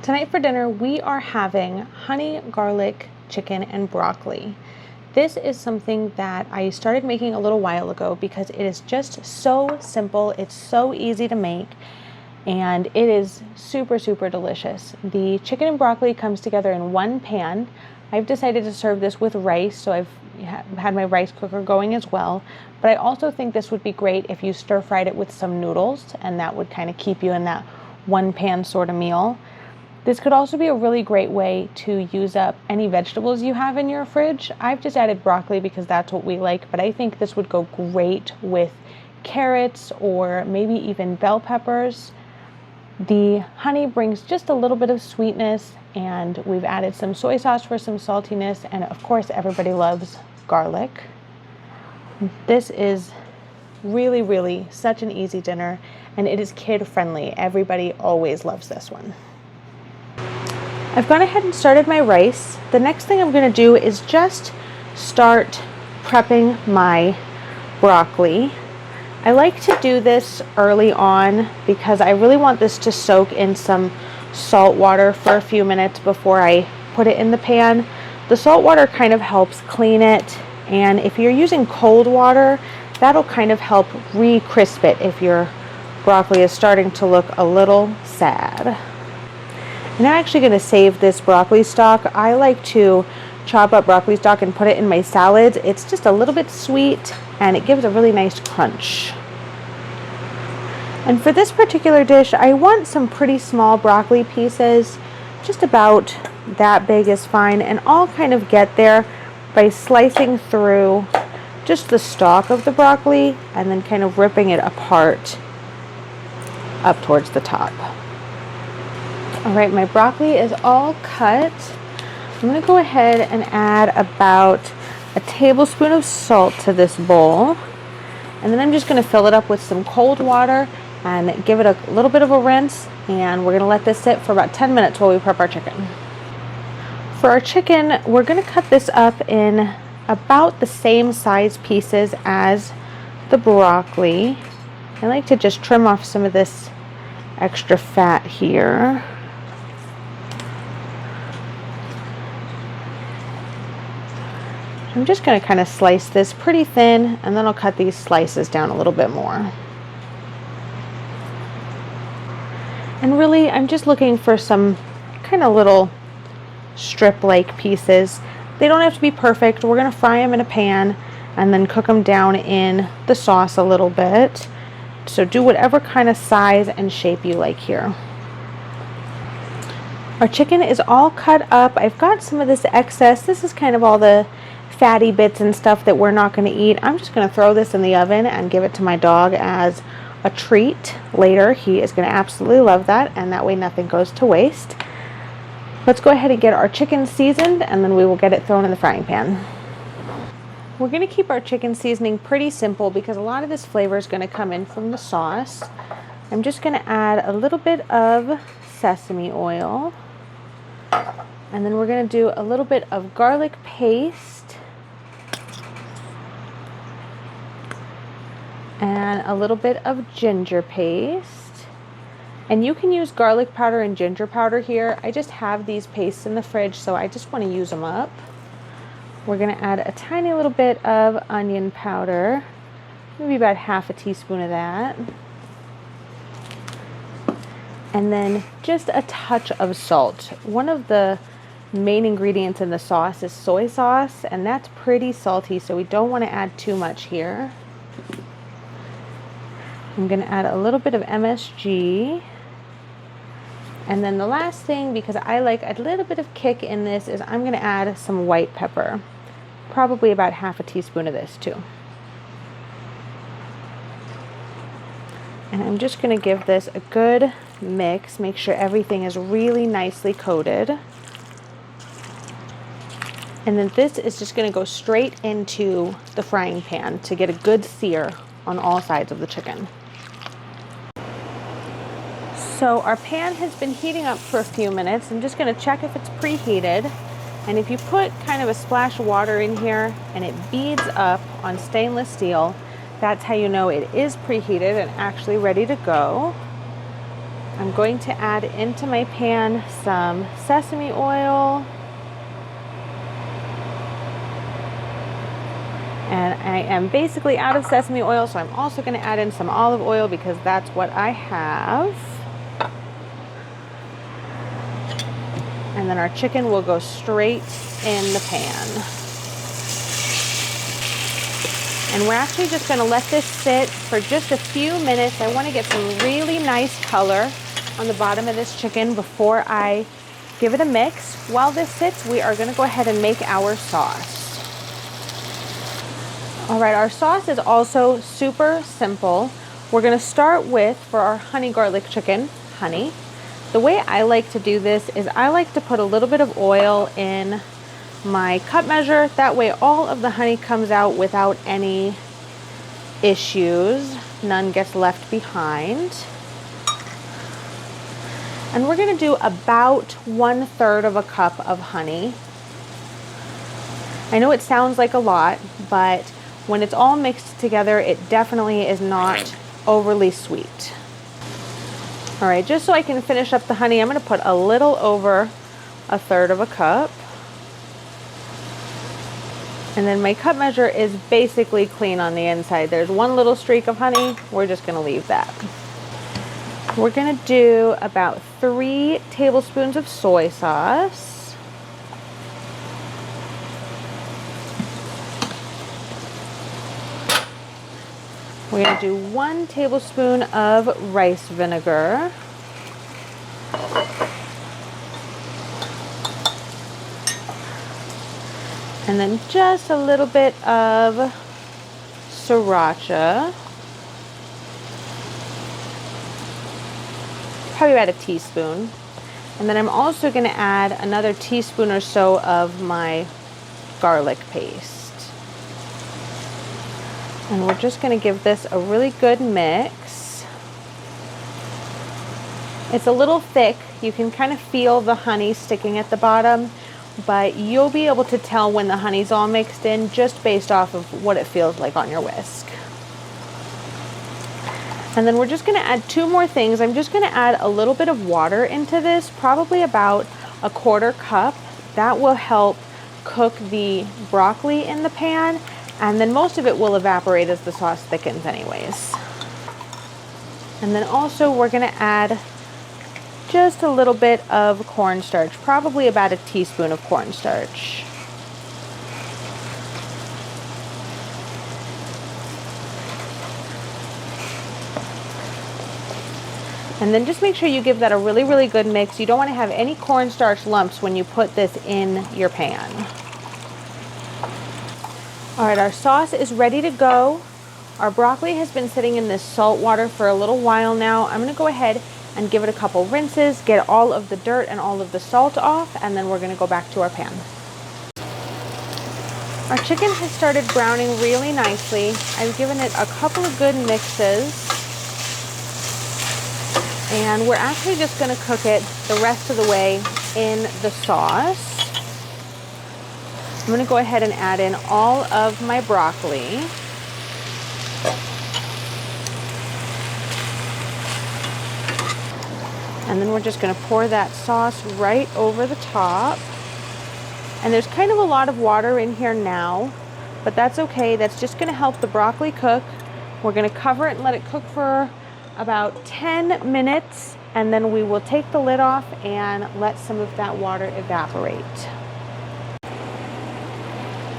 Tonight for dinner, we are having honey garlic chicken and broccoli. This is something that I started making a little while ago because it is just so simple. It's so easy to make and it is super, super delicious. The chicken and broccoli comes together in one pan. I've decided to serve this with rice, so I've had my rice cooker going as well. But I also think this would be great if you stir fried it with some noodles, and that would kind of keep you in that one pan sort of meal. This could also be a really great way to use up any vegetables you have in your fridge. I've just added broccoli because that's what we like, but I think this would go great with carrots or maybe even bell peppers. The honey brings just a little bit of sweetness, and we've added some soy sauce for some saltiness, and of course everybody loves garlic. This is really, really such an easy dinner, and it is kid friendly. Everybody always loves this one. I've gone ahead and started my rice. The next thing I'm going to do is just start prepping my broccoli. I like to do this early on because I really want this to soak in some salt water for a few minutes before I put it in the pan. The salt water kind of helps clean it, and if you're using cold water, that'll kind of help re-crisp it if your broccoli is starting to look a little sad. And I'm actually going to save this broccoli stalk. I like to chop up broccoli stalk and put it in my salads. It's just a little bit sweet and it gives a really nice crunch. And for this particular dish, I want some pretty small broccoli pieces. Just about that big is fine, and I'll kind of get there by slicing through just the stalk of the broccoli and then kind of ripping it apart up towards the top. All right, my broccoli is all cut. I'm going to go ahead and add about a tablespoon of salt to this bowl. And then I'm just going to fill it up with some cold water and give it a little bit of a rinse. And we're going to let this sit for about 10 minutes while we prep our chicken. For our chicken, we're going to cut this up in about the same size pieces as the broccoli. I like to just trim off some of this extra fat here. I'm just going to kind of slice this pretty thin, and then I'll cut these slices down a little bit more. And really, I'm just looking for some kind of little strip-like pieces. They don't have to be perfect. We're going to fry them in a pan and then cook them down in the sauce a little bit. So do whatever kind of size and shape you like here. Our chicken is all cut up. I've got some of this excess. This is kind of all the fatty bits and stuff that we're not going to eat. I'm just going to throw this in the oven and give it to my dog as a treat later. He is going to absolutely love that, and that way nothing goes to waste. Let's go ahead and get our chicken seasoned, and then we will get it thrown in the frying pan. We're going to keep our chicken seasoning pretty simple because a lot of this flavor is going to come in from the sauce. I'm just going to add a little bit of sesame oil, and then we're going to do a little bit of garlic paste and a little bit of ginger paste. And you can use garlic powder and ginger powder here. I just have these pastes in the fridge, so I just want to use them up. We're going to add a tiny little bit of onion powder, maybe about half a teaspoon of that. And then just a touch of salt. One of the main ingredients in the sauce is soy sauce, and that's pretty salty, so we don't want to add too much here. I'm going to add a little bit of MSG. And then the last thing, because I like a little bit of kick in this, is I'm going to add some white pepper. Probably about half a teaspoon of this too. And I'm just going to give this a good mix. Make sure everything is really nicely coated. And then this is just going to go straight into the frying pan to get a good sear on all sides of the chicken. So our pan has been heating up for a few minutes. I'm just going to check if it's preheated. And if you put kind of a splash of water in here and it beads up on stainless steel, that's how you know it is preheated and actually ready to go. I'm going to add into my pan some sesame oil. And I am basically out of sesame oil, so I'm also going to add in some olive oil because that's what I have. And then our chicken will go straight in the pan. And we're actually just going to let this sit for just a few minutes. I want to get some really nice color on the bottom of this chicken before I give it a mix. While this sits, we are going to go ahead and make our sauce. All right, our sauce is also super simple. We're going to start with, for our honey garlic chicken, honey. The way I like to do this is I like to put a little bit of oil in my cup measure. That way all of the honey comes out without any issues. None gets left behind. And we're going to do about 1/3 of a cup of honey. I know it sounds like a lot, but when it's all mixed together, it definitely is not overly sweet. All right, just so I can finish up the honey, I'm going to put a little over 1/3 of a cup. And then my cup measure is basically clean on the inside. There's one little streak of honey. We're just going to leave that. We're going to do about 3 tablespoons of soy sauce. We're going to do 1 tablespoon of rice vinegar. And then just a little bit of sriracha. Probably about a teaspoon. And then I'm also going to add another teaspoon or so of my garlic paste. And we're just going to give this a really good mix. It's a little thick. You can kind of feel the honey sticking at the bottom, but you'll be able to tell when the honey's all mixed in just based off of what it feels like on your whisk. And then we're just going to add 2 more things. I'm just going to add a little bit of water into this, probably about 1/4 cup. That will help cook the broccoli in the pan, and then most of it will evaporate as the sauce thickens anyways. And then also we're going to add just a little bit of cornstarch, probably about a teaspoon of cornstarch. And then just make sure you give that a really, really good mix. You don't want to have any cornstarch lumps when you put this in your pan. All right, our sauce is ready to go. Our broccoli has been sitting in this salt water for a little while now. I'm going to go ahead and give it a couple rinses, get all of the dirt and all of the salt off, and then we're going to go back to our pan. Our chicken has started browning really nicely. I've given it a couple of good mixes. And we're actually just going to cook it the rest of the way in the sauce. I'm going to go ahead and add in all of my broccoli. And then we're just going to pour that sauce right over the top. And there's kind of a lot of water in here now, but that's okay. That's just going to help the broccoli cook. We're going to cover it and let it cook for about 10 minutes, and then we will take the lid off and let some of that water evaporate.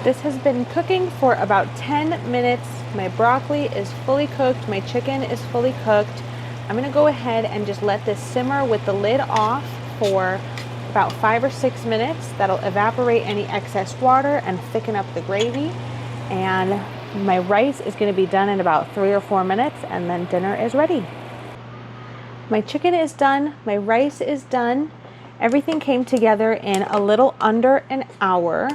This has been cooking for about 10 minutes. My broccoli is fully cooked. My chicken is fully cooked. I'm going to go ahead and just let this simmer with the lid off for about 5 or 6 minutes. That'll evaporate any excess water and thicken up the gravy. And my rice is going to be done in about 3 or 4 minutes, and then dinner is ready. My chicken is done. My rice is done. Everything came together in a little under an hour,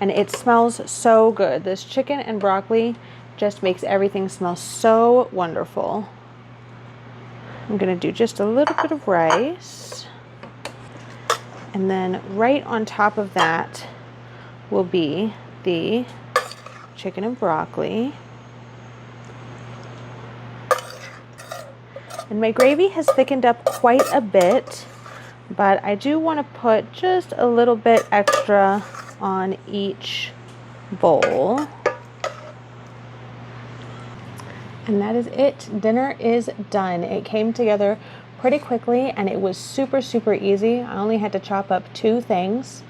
and it smells so good. This chicken and broccoli just makes everything smell so wonderful. I'm going to do just a little bit of rice, and then right on top of that will be the chicken and broccoli. And my gravy has thickened up quite a bit, but I do want to put just a little bit extra on each bowl. And that is it. Dinner is done. It came together pretty quickly and it was super, super easy. I only had to chop up 2 things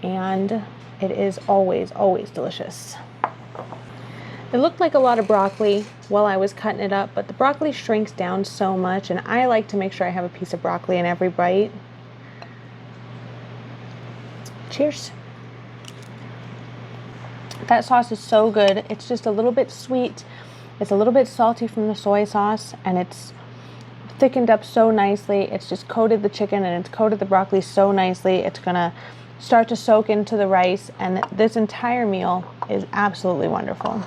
and it is always, always delicious. It looked like a lot of broccoli while I was cutting it up, but the broccoli shrinks down so much and I like to make sure I have a piece of broccoli in every bite. Cheers. That sauce is so good. It's just a little bit sweet. It's a little bit salty from the soy sauce and it's thickened up so nicely. It's just coated the chicken and it's coated the broccoli so nicely. It's gonna start to soak into the rice and this entire meal is absolutely wonderful.